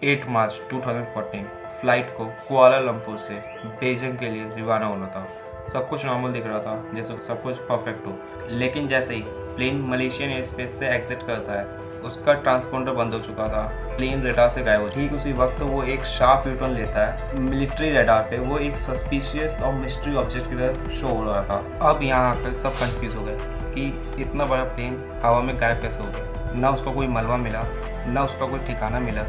8 मार्च 2014 flight को Kuala Lumpur से Beijing के लिए रवाना होना था। सब कुछ नॉर्मल दिख रहा था, जैसे सब कुछ परफेक्ट हो। लेकिन जैसे ही प्लेन मलेशियन एयर स्पेस से एग्जिट करता है, उसका ट्रांसपोंडर बंद हो चुका था। प्लेन रडार से गायब हो। ठीक उसी वक्त वो एक शार्प यूटर्न लेता है। मिलिट्री रडार पे वो एक सस्पिशियस और मिस्ट्री ऑब्जेक्ट की तरह शो हो रहा था। अब यहाँ आकर सब कंफ्यूज हो गए कि इतना बड़ा प्लेन हवा में गायब कैसे हो गया। ना उसका कोई मलबा मिला, ना उसका कोई ठिकाना मिला।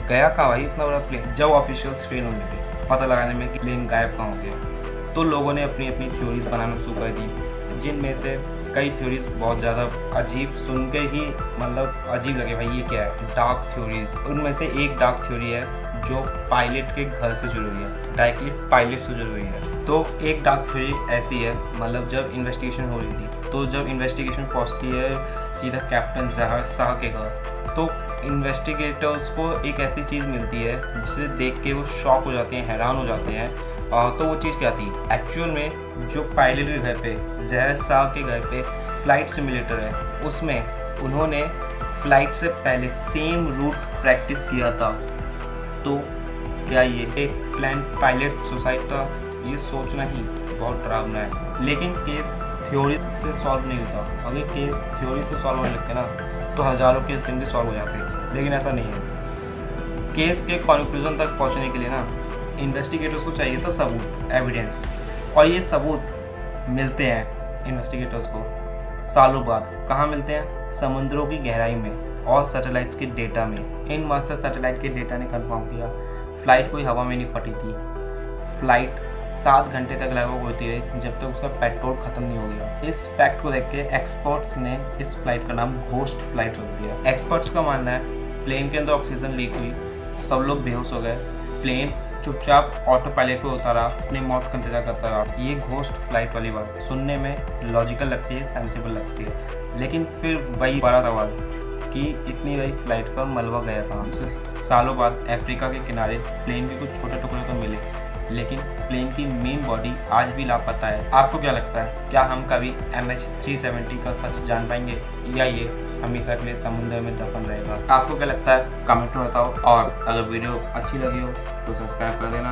गया कहाँ भाई इतना बड़ा प्लेन। जब ऑफिशियल्स फेल होने लगे पता लगाने में कि प्लेन गायब कहाँ हो गया, तो लोगों ने अपनी अपनी थ्योरीज बनाना शुरू कर दी, जिनमें से कई थ्योरीज बहुत ज़्यादा अजीब, सुन के ही मतलब अजीब लगे भाई ये क्या है, डार्क थ्योरीज। उनमें से एक डार्क थ्योरी है जो पायलट के घर से जुड़ी हुई है, डायरेक्टली पायलट से जुड़ी हुई है। तो एक डार्क थ्योरी ऐसी है, मतलब जब इन्वेस्टिगेशन हो रही थी, तो जब इन्वेस्टिगेशन पहुँचती है सीधा कैप्टन जहर शाह के घर, तो इन्वेस्टिगेटर्स को एक ऐसी चीज़ मिलती है जिसे देख के वो शॉक हो जाते हैं, हैरान हो जाते हैं। तो वो चीज़ क्या थी, एक्चुअल में जो पायलट के घर पे, जहर शाह के घर पे फ़्लाइट सिमुलेटर है, उसमें उन्होंने फ़्लाइट से पहले सेम रूट प्रैक्टिस किया था। तो क्या ये एक प्लान पायलट सुसाइड था? ये सोचना ही बहुत डरावना है। लेकिन केस थ्योरी से सॉल्व नहीं होता। अगर केस थ्योरी से सॉल्व होने लगते ना, तो हज़ारों केस दिन भी सॉल्व हो जाते। लेकिन ऐसा नहीं है। केस के कंक्लूजन तक पहुंचने के लिए ना इन्वेस्टिगेटर्स को चाहिए था सबूत, एविडेंस। और ये सबूत मिलते हैं इन्वेस्टिगेटर्स को सालों बाद। कहाँ मिलते हैं? समुद्रों की गहराई में और सैटेलाइट्स के डेटा में। इन मास्टर सैटेलाइट के डेटा ने कंफर्म किया फ़्लाइट कोई हवा में नहीं फटी थी। फ़्लाइट 7 घंटे तक लगभग होती रही जब तक उसका पेट्रोल ख़त्म नहीं हो गया। इस फैक्ट को देख के एक्सपर्ट्स ने इस फ्लाइट का नाम घोस्ट फ्लाइट रख दिया। एक्सपर्ट्स का मानना है प्लेन के अंदर ऑक्सीजन लीक हुई, सब लोग बेहोश हो गए, प्लेन चुपचाप ऑटो पायलट पे उतारा, अपनी मौत का इंतजार करता रहा। ये घोस्ट फ्लाइट वाली बात सुनने में लॉजिकल लगती है, सेंसिबल लगती है, लेकिन फिर वही बड़ा सवाल कि इतनी बड़ी फ्लाइट का मलबा गया कहाँ। सालों बाद अफ्रीका के किनारे प्लेन के कुछ छोटे टुकड़े तो मिले, लेकिन प्लेन की मेन बॉडी आज भी लापता है। आपको क्या लगता है, क्या हम कभी MH370 का सच जान पाएंगे, या ये हमेशा के लिए समुद्र में दफन रहेगा? आपको क्या लगता है कमेंट में बताओ। और अगर वीडियो अच्छी लगी हो तो सब्सक्राइब कर देना।